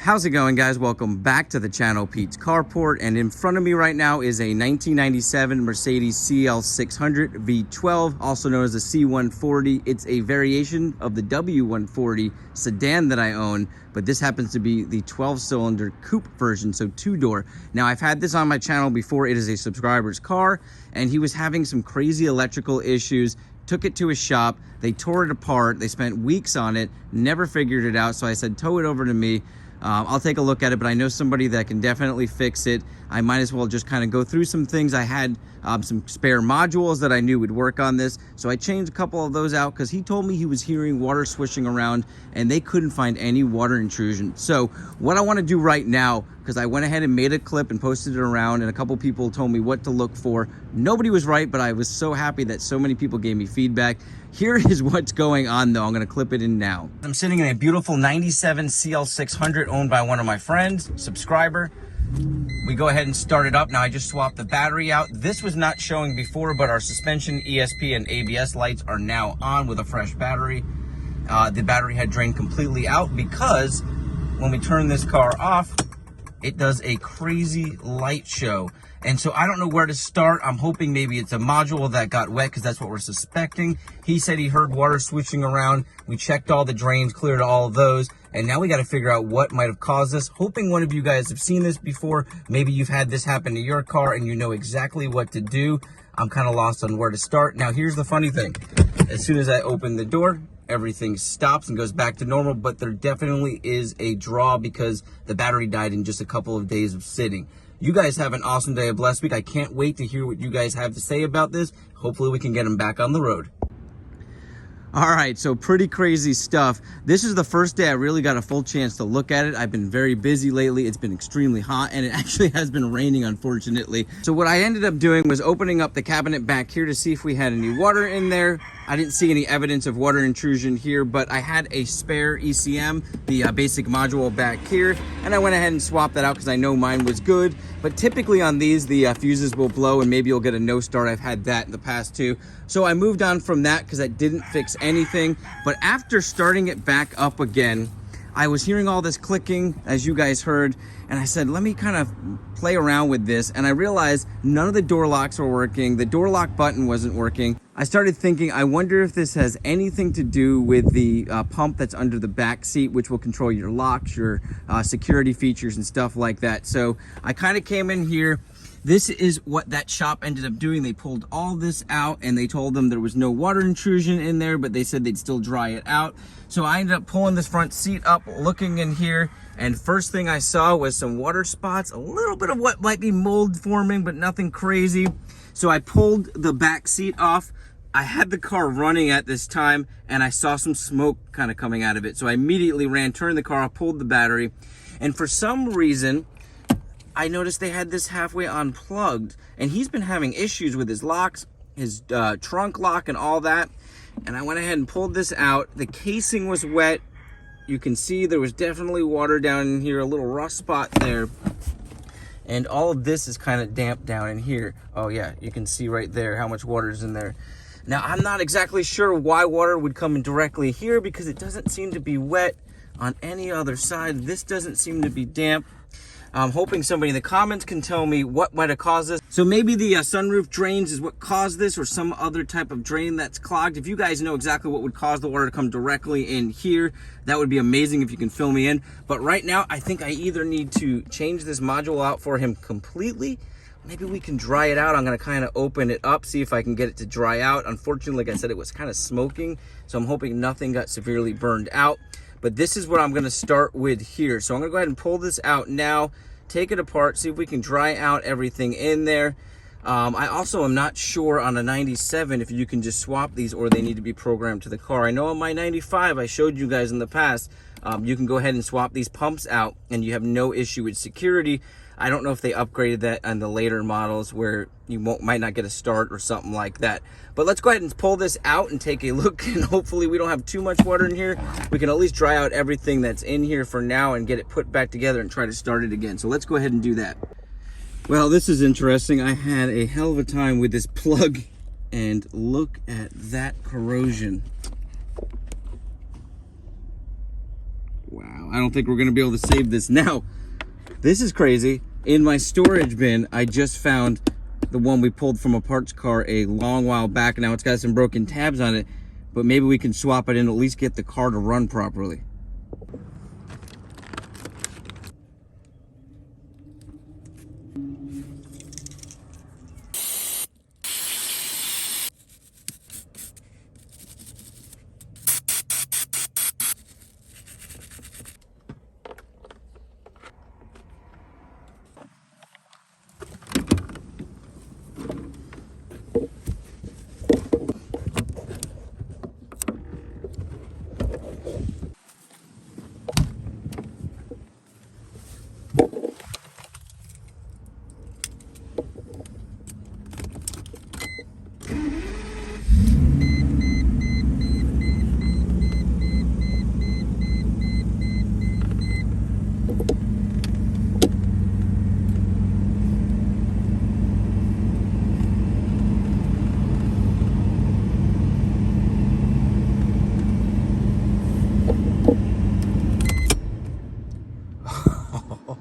How's it going, guys? Welcome back to the channel, Pete's Carport, and in front of me right now is a 1997 Mercedes cl600 V12, also known as the c140. It's a variation of the w140 sedan that I own, but this happens to be the 12-cylinder coupe version, so two-door. Now, I've had this on my channel before. It is a subscriber's car, and he was having some crazy electrical issues. Took it to a shop, they tore it apart, they spent weeks on it, never figured it out, so I said, tow it over to me. I'll take a look at it, but I know somebody that can definitely fix it. I might as well just kind of go through some things. I had some spare modules that I knew would work on this, so I changed a couple of those out because he told me he was hearing water swishing around and they couldn't find any water intrusion. So what I want to do right now, because I went ahead and made a clip and posted it around, and a couple people told me what to look for. Nobody was right, but I was so happy that so many people gave me feedback. Here is what's going on, though. I'm going to clip it in now. I'm sitting in a beautiful 97 cl600 owned by one of my friends, subscriber. We go ahead and start it up. Now, I just swapped the battery out. This was not showing before, but our suspension, ESP, and ABS lights are now on with a fresh battery. The battery had drained completely out because when we turn this car off, it does a crazy light show. And so I don't know where to start. I'm hoping maybe it's a module that got wet, because that's what we're suspecting. He said he heard water swishing around. We checked all the drains, cleared all of those, and now we got to figure out what might have caused this. Hoping one of you guys have seen this before. Maybe you've had this happen to your car and you know exactly what to do. I'm kind of lost on where to start. Now, here's the funny thing. As soon as I open the door, everything stops and goes back to normal, but there definitely is a draw because the battery died in just a couple of days of sitting. You guys have an awesome day, a blessed week. I can't wait to hear what you guys have to say about this. Hopefully we can get them back on the road. All right, so pretty crazy stuff. This is the first day I really got a full chance to look at it. I've been very busy lately. It's been extremely hot, and it actually has been raining, unfortunately. So what I ended up doing was opening up the cabinet back here to see if we had any water in there. I didn't see any evidence of water intrusion here, but I had a spare ECM, the basic module back here, and I went ahead and swapped that out because I know mine was good. But typically on these, the fuses will blow and maybe you'll get a no start. I've had that in the past too. So I moved on from that because I didn't fix anything. But after starting it back up again, I was hearing all this clicking, as you guys heard, and I said, let me kind of play around with this. And I realized none of the door locks were working. The door lock button wasn't working. I started thinking, I wonder if this has anything to do with the pump that's under the back seat, which will control your locks, your security features and stuff like that. So I kind of came in here. This is what that shop ended up doing. They pulled all this out and they told them there was no water intrusion in there, but they said they'd still dry it out. So I ended up pulling this front seat up, looking in here, and first thing I saw was some water spots, a little bit of what might be mold forming, but nothing crazy. So I pulled the back seat off. I had the car running at this time and I saw some smoke kind of coming out of it. So I immediately ran, turned the car off, pulled the battery, and for some reason, I noticed they had this halfway unplugged, and he's been having issues with his locks, his trunk lock and all that. And I went ahead and pulled this out. The casing was wet. You can see there was definitely water down in here, a little rust spot there. And all of this is kind of damp down in here. Oh yeah, you can see right there how much water is in there. Now, I'm not exactly sure why water would come in directly here because it doesn't seem to be wet on any other side. This doesn't seem to be damp. I'm hoping somebody in the comments can tell me what might have caused this. So maybe the sunroof drains is what caused this, or some other type of drain that's clogged. If you guys know exactly what would cause the water to come directly in here, that would be amazing if you can fill me in. But right now, I think I either need to change this module out for him completely. Maybe we can dry it out. I'm gonna kind of open it up, see if I can get it to dry out. Unfortunately, like I said, it was kind of smoking, so I'm hoping nothing got severely burned out. But this is what I'm gonna start with here. So I'm gonna go ahead and pull this out now, take it apart, see if we can dry out everything in there. I also am not sure on a 97 if you can just swap these or they need to be programmed to the car. I know on my 95, I showed you guys in the past, you can go ahead and swap these pumps out and you have no issue with security. I don't know if they upgraded that on the later models where you might not get a start or something like that. But let's go ahead and pull this out and take a look, and hopefully we don't have too much water in here. We can at least dry out everything that's in here for now and get it put back together and try to start it again. So let's go ahead and do that. Well, this is interesting. I had a hell of a time with this plug, and look at that corrosion. Wow, I don't think we're gonna be able to save this. Now, this is crazy. In my storage bin, I just found the one we pulled from a parts car a long while back. Now it's got some broken tabs on it, but maybe we can swap it in, at least get the car to run properly.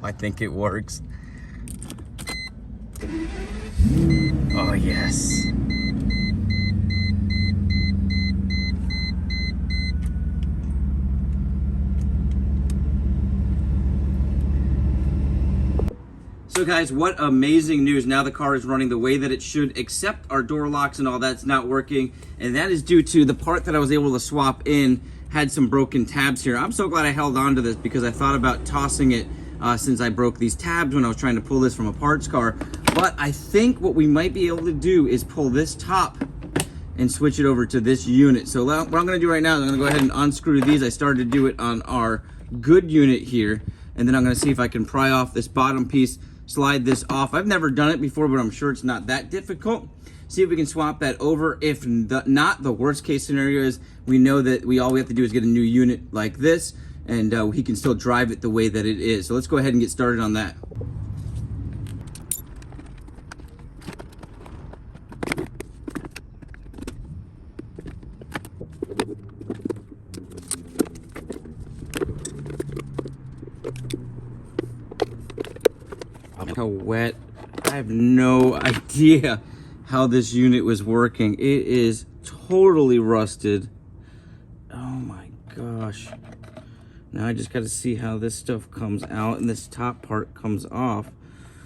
I think it works. Oh, yes. So guys, what amazing news. Now the car is running the way that it should, except our door locks and all that's not working. And that is due to the part that I was able to swap in had some broken tabs here. I'm so glad I held on to this because I thought about tossing it since I broke these tabs when I was trying to pull this from a parts car. But I think what we might be able to do is pull this top and switch it over to this unit. So what I'm gonna do right now is I'm gonna go ahead and unscrew these. I started to do it on our good unit here, and then I'm gonna see if I can pry off this bottom piece, slide this off. I've never done it before, but I'm sure it's not that difficult. See if we can swap that over. If not, the worst case scenario is we know that all we have to do is get a new unit like this, and he can still drive it the way that it is. So let's go ahead and get started on that. Look how wet. I have no idea how this unit was working. It is totally rusted. Oh my gosh. Now I just got to see how this stuff comes out and this top part comes off.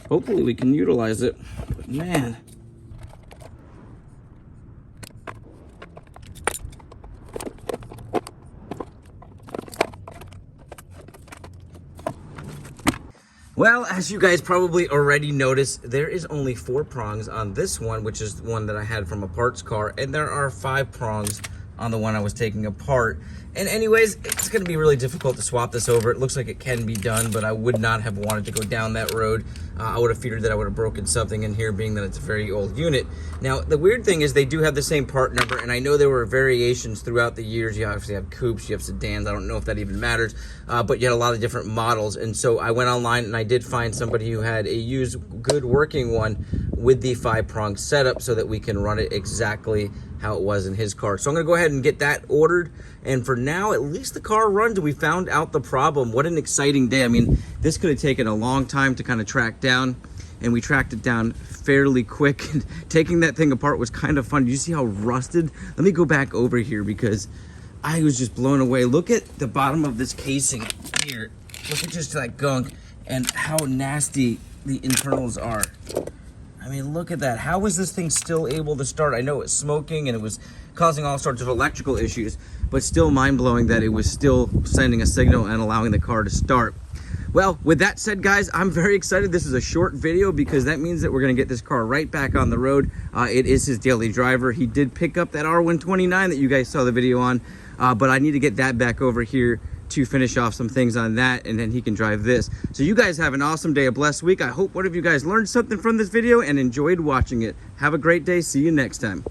Hopefully we can utilize it. But man. Well, as you guys probably already noticed, there is only 4 prongs on this one, which is the one that I had from a parts car, and there are 5 prongs on the one I was taking apart. And anyways, it's gonna be really difficult to swap this over. It looks like it can be done, but I would not have wanted to go down that road. I would have feared that I would have broken something in here, being that it's a very old unit. Now, the weird thing is they do have the same part number, and I know there were variations throughout the years. You obviously have coupes, you have sedans, I don't know if that even matters, but you had a lot of different models. And so I went online and I did find somebody who had a used, good working one with the 5-prong setup so that we can run it exactly how it was in his car. So I'm gonna go ahead and get that ordered. And for now, at least the car runs. We found out the problem. What an exciting day. I mean, this could have taken a long time to kind of track down, and we tracked it down fairly quick. And taking that thing apart was kind of fun. Do you see how rusted? Let me go back over here because I was just blown away. Look at the bottom of this casing here. Look at just that gunk and how nasty the internals are. I mean, look at that. How was this thing still able to start? I know it's smoking and it was causing all sorts of electrical issues, but still mind-blowing that it was still sending a signal and allowing the car to start. Well, with that said, guys, I'm very excited. This is a short video because that means that we're gonna get this car right back on the road. It is his daily driver. He did pick up that R129 that you guys saw the video on, but I need to get that back over here to finish off some things on that, and then he can drive this. So you guys have an awesome day, a blessed week. I hope one of you guys learned something from this video and enjoyed watching it. Have a great day. See you next time.